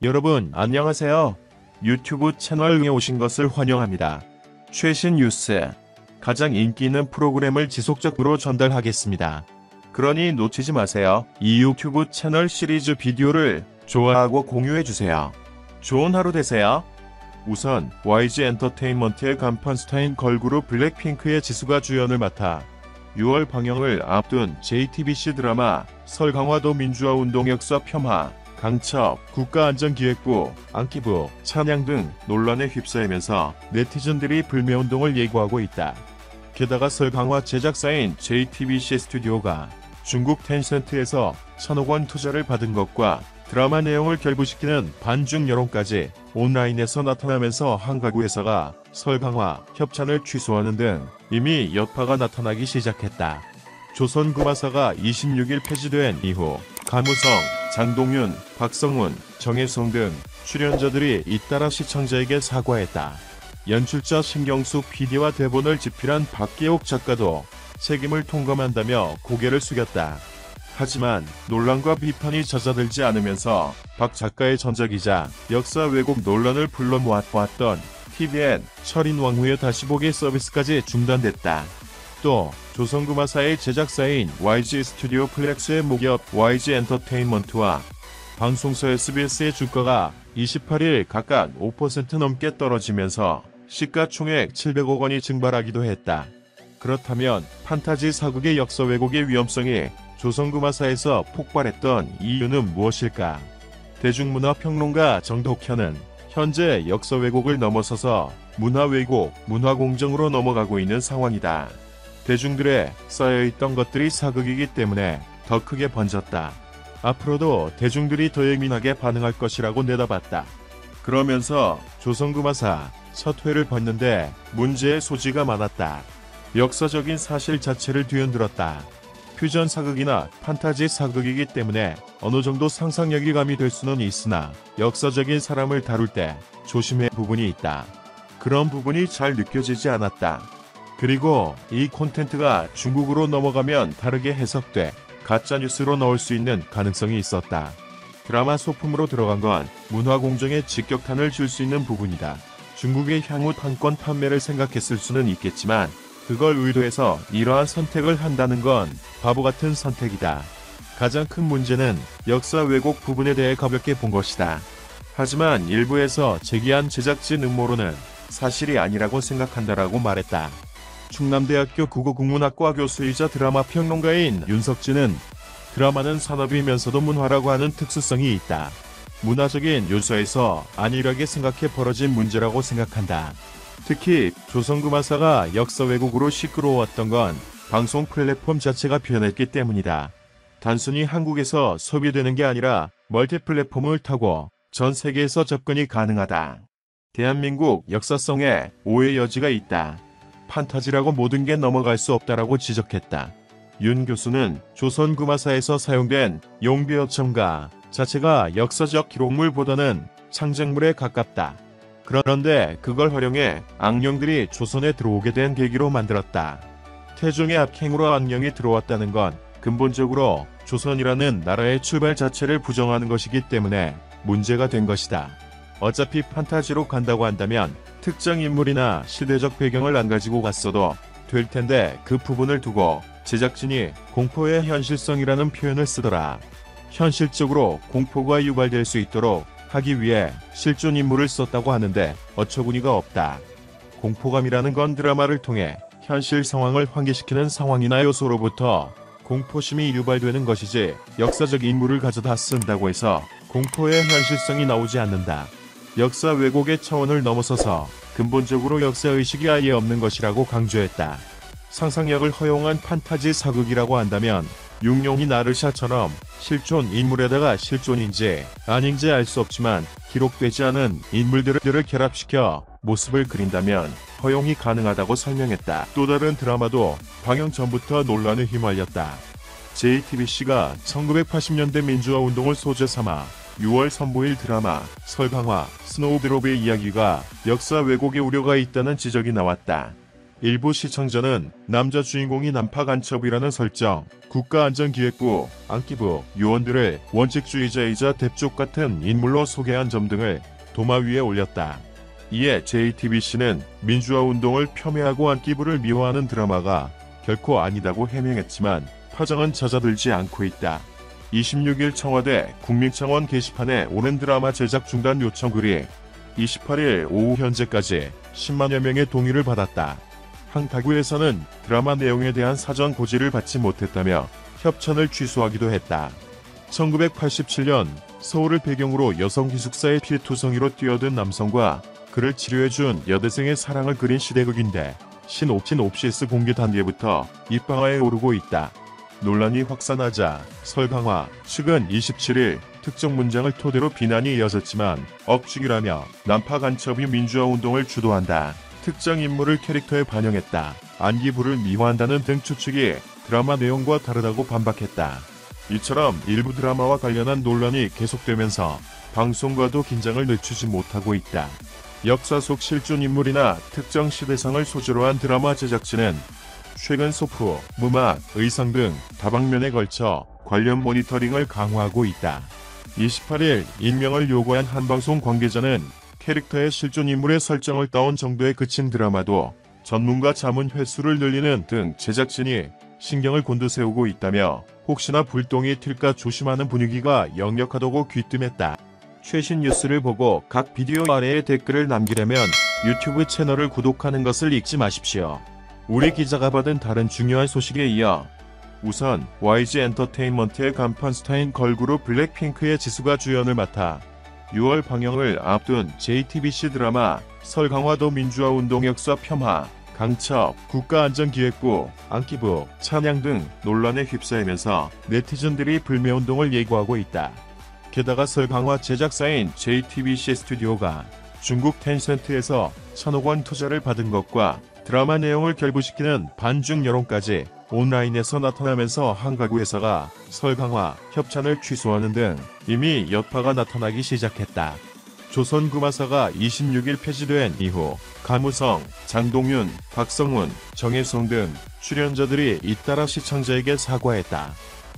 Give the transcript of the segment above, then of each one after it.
여러분 안녕하세요. 유튜브 채널에 오신 것을 환영합니다. 최신 뉴스, 가장 인기 있는 프로그램을 지속적으로 전달하겠습니다. 그러니 놓치지 마세요. 이 유튜브 채널 시리즈 비디오를 좋아하고 공유해주세요. 좋은 하루 되세요. 우선 YG 엔터테인먼트의 간판 스타인 걸그룹 블랙핑크의 지수가 주연을 맡아 6월 방영을 앞둔 JTBC 드라마 설강화도 민주화운동 역사 폄하, 강첩, 국가안전기획부, 안기부, 찬양 등 논란에 휩싸이면서 네티즌들이 불매운동을 예고하고 있다. 게다가 설강화 제작사인 JTBC 스튜디오가 중국 텐센트에서 1,000억 원 투자를 받은 것과 드라마 내용을 결부시키는 반중 여론까지 온라인에서 나타나면서 한 가구 회사가 설강화 협찬을 취소하는 등 이미 여파가 나타나기 시작했다. 조선구마사가 26일 폐지된 이후 가무성, 장동윤, 박성훈, 정혜성 등 출연자들이 잇따라 시청자에게 사과했다. 연출자 신경숙 PD와 대본을 집필한 박계옥 작가도 책임을 통감한다며 고개를 숙였다. 하지만 논란과 비판이 잦아들지 않으면서 박 작가의 전작이자 역사 왜곡 논란을 불러 모았던 TVN 철인왕후의 다시 보기 서비스까지 중단됐다. 또 조선구마사의 제작사인 YG 스튜디오 플렉스의 모기업 YG 엔터테인먼트와 방송사 SBS의 주가가 28일 각각 5% 넘게 떨어지면서 시가총액 700억 원이 증발하기도 했다. 그렇다면 판타지 사극의 역사 왜곡의 위험성이 조선구마사에서 폭발했던 이유는 무엇일까? 대중문화평론가 정덕현은 현재 역사 왜곡을 넘어서서 문화 왜곡, 문화 공정으로 넘어가고 있는 상황이다. 대중들의 쌓여있던 것들이 사극이기 때문에 더 크게 번졌다. 앞으로도 대중들이 더 예민하게 반응할 것이라고 내다봤다. 그러면서 조선구마사 첫 회를 봤는데 문제의 소지가 많았다. 역사적인 사실 자체를 뒤흔들었다. 퓨전 사극이나 판타지 사극이기 때문에 어느 정도 상상력이 가미될 수는 있으나 역사적인 사람을 다룰 때 조심해야 할 부분이 있다. 그런 부분이 잘 느껴지지 않았다. 그리고 이 콘텐츠가 중국으로 넘어가면 다르게 해석돼 가짜뉴스로 나올 수 있는 가능성이 있었다. 드라마 소품으로 들어간 건 문화 공정에 직격탄을 줄 수 있는 부분이다. 중국의 향후 판권 판매를 생각했을 수는 있겠지만 그걸 의도해서 이러한 선택을 한다는 건 바보 같은 선택이다. 가장 큰 문제는 역사 왜곡 부분에 대해 가볍게 본 것이다. 하지만 일부에서 제기한 제작진 음모론은 사실이 아니라고 생각한다라고 말했다. 충남대학교 국어국문학과 교수이자 드라마 평론가인 윤석진은 드라마는 산업이면서도 문화라고 하는 특수성이 있다. 문화적인 요소에서 안일하게 생각해 벌어진 문제라고 생각한다. 특히 조선구마사가 역사 왜곡으로 시끄러워왔던 건 방송 플랫폼 자체가 변했기 때문이다. 단순히 한국에서 소비되는 게 아니라 멀티 플랫폼을 타고 전 세계에서 접근이 가능하다. 대한민국 역사성에 오해 여지가 있다. 판타지라고 모든 게 넘어갈 수 없다라고 지적했다. 윤 교수는 조선구마사에서 사용된 용비어첨가 자체가 역사적 기록물보다는 창작물에 가깝다. 그런데 그걸 활용해 악령들이 조선에 들어오게 된 계기로 만들었다. 태종의 악행으로 악령이 들어왔다는 건 근본적으로 조선이라는 나라의 출발 자체를 부정하는 것이기 때문에 문제가 된 것이다. 어차피 판타지로 간다고 한다면 특정 인물이나 시대적 배경을 안 가지고 갔어도 될 텐데 그 부분을 두고 제작진이 공포의 현실성이라는 표현을 쓰더라. 현실적으로 공포가 유발될 수 있도록 하기 위해 실존 인물을 썼다고 하는데 어처구니가 없다. 공포감이라는 건 드라마를 통해 현실 상황을 환기시키는 상황이나 요소로부터 공포심이 유발되는 것이지 역사적 인물을 가져다 쓴다고 해서 공포의 현실성이 나오지 않는다. 역사 왜곡의 차원을 넘어서서 근본적으로 역사의식이 아예 없는 것이라고 강조했다. 상상력을 허용한 판타지 사극이라고 한다면 육룡이 나르샤처럼 실존 인물에다가 실존인지 아닌지 알 수 없지만 기록되지 않은 인물들을 결합시켜 모습을 그린다면 허용이 가능하다고 설명했다. 또 다른 드라마도 방영 전부터 논란에 휘말렸다. JTBC가 1980년대 민주화운동을 소재 삼아 6월 선보일 드라마 설강화 스노우드롭의 이야기가 역사 왜곡의 우려가 있다는 지적이 나왔다. 일부 시청자는 남자 주인공이 난파 간첩이라는 설정, 국가안전기획부, 안기부 요원들을 원칙주의자이자 대쪽 같은 인물로 소개한 점 등을 도마 위에 올렸다. 이에 JTBC는 민주화운동을 폄훼하고 안기부를 미화하는 드라마가 결코 아니다고 해명했지만 파장은 잦아들지 않고 있다. 26일 청와대 국민청원 게시판에 오랜 드라마 제작 중단 요청글이 28일 오후 현재까지 10만여 명의 동의를 받았다. 한 가구에서는 드라마 내용에 대한 사전 고지를 받지 못했다며 협찬을 취소하기도 했다. 1987년 서울을 배경으로 여성 기숙사의 피해투성이로 뛰어든 남성과 그를 치료해준 여대생의 사랑을 그린 시대극인데 신옵시스 공개 단계부터 입방아에 오르고 있다. 논란이 확산하자 설강화 측은 27일 특정 문장을 토대로 비난이 이어졌지만 억측이라며 난파 간첩이 민주화운동을 주도한다. 특정 인물을 캐릭터에 반영했다. 안기부를 미화한다는 등 추측이 드라마 내용과 다르다고 반박했다. 이처럼 일부 드라마와 관련한 논란이 계속되면서 방송과도 긴장을 늦추지 못하고 있다. 역사 속 실존 인물이나 특정 시대상을 소재로 한 드라마 제작진은 최근 소프, 음악, 의상 등 다방면에 걸쳐 관련 모니터링을 강화하고 있다. 28일 익명을 요구한 한 방송 관계자는 캐릭터의 실존 인물의 설정을 따온 정도에 그친 드라마도 전문가 자문 횟수를 늘리는 등 제작진이 신경을 곤두세우고 있다며 혹시나 불똥이 튈까 조심하는 분위기가 역력하다고 귀띔했다. 최신 뉴스를 보고 각 비디오 아래에 댓글을 남기려면 유튜브 채널을 구독하는 것을 잊지 마십시오. 우리 기자가 받은 다른 중요한 소식에 이어 우선 YG 엔터테인먼트의 간판 스타인 걸그룹 블랙핑크의 지수가 주연을 맡아 6월 방영을 앞둔 JTBC 드라마 설강화도 민주화운동 역사 폄하, 강첩, 국가안전기획부, 안기부, 찬양 등 논란에 휩싸이면서 네티즌들이 불매운동을 예고하고 있다. 게다가 설강화 제작사인 JTBC 스튜디오가 중국 텐센트에서 1,000억 원 투자를 받은 것과 드라마 내용을 결부시키는 반중 여론까지 온라인에서 나타나면서 한 가구 회사가 설강화 협찬을 취소하는 등 이미 여파가 나타나기 시작했다. 조선구마사가 26일 폐지된 이후 가무성, 장동윤, 박성훈, 정혜성 등 출연자들이 잇따라 시청자에게 사과했다.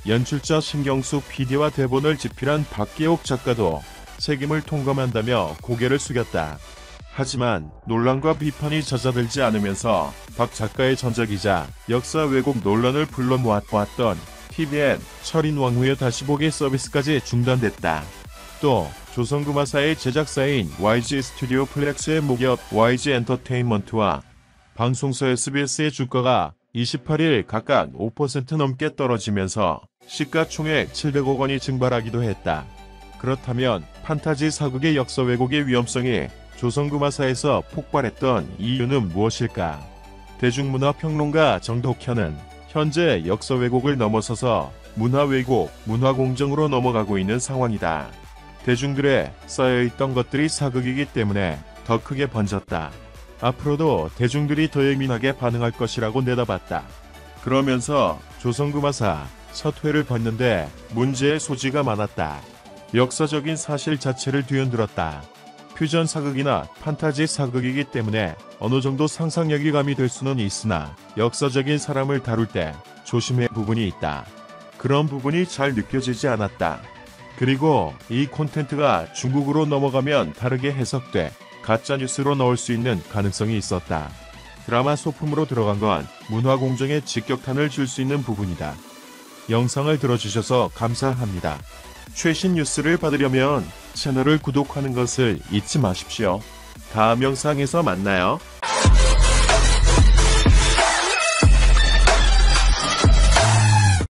연출자 신경숙 PD와 대본을 집필한 박계옥 작가도 책임을 통감한다며 고개를 숙였다. 하지만 논란과 비판이 잦아들지 않으면서 박 작가의 전작이자 역사 왜곡 논란을 불러 모았던 TVN 철인 왕후의 다시 보기 서비스까지 중단됐다. 또 조선구마사의 제작사인 YG 스튜디오 플렉스의 모기업 YG 엔터테인먼트와 방송사 SBS의 주가가 28일 각각 5% 넘게 떨어지면서 시가총액 700억 원이 증발하기도 했다. 그렇다면 판타지 사극의 역사 왜곡의 위험성이 조선구마사에서 폭발했던 이유는 무엇일까? 대중문화평론가 정덕현은 현재 역사 왜곡을 넘어서서 문화 왜곡, 문화 공정으로 넘어가고 있는 상황이다. 대중들의 쌓여있던 것들이 사극이기 때문에 더 크게 번졌다. 앞으로도 대중들이 더 예민하게 반응할 것이라고 내다봤다. 그러면서 조선구마사 첫 회를 봤는데 문제의 소지가 많았다. 역사적인 사실 자체를 뒤흔들었다. 퓨전 사극이나 판타지 사극이기 때문에 어느 정도 상상력이 가미될 수는 있으나 역사적인 사람을 다룰 때 조심해야 할 부분이 있다. 그런 부분이 잘 느껴지지 않았다. 그리고 이 콘텐츠가 중국으로 넘어가면 다르게 해석돼 가짜뉴스로 나올 수 있는 가능성이 있었다. 드라마 소품으로 들어간 건 문화 공정에 직격탄을 줄 수 있는 부분이다. 영상을 들어주셔서 감사합니다. 최신 뉴스를 받으려면 채널을 구독하는 것을 잊지 마십시오. 다음 영상에서 만나요.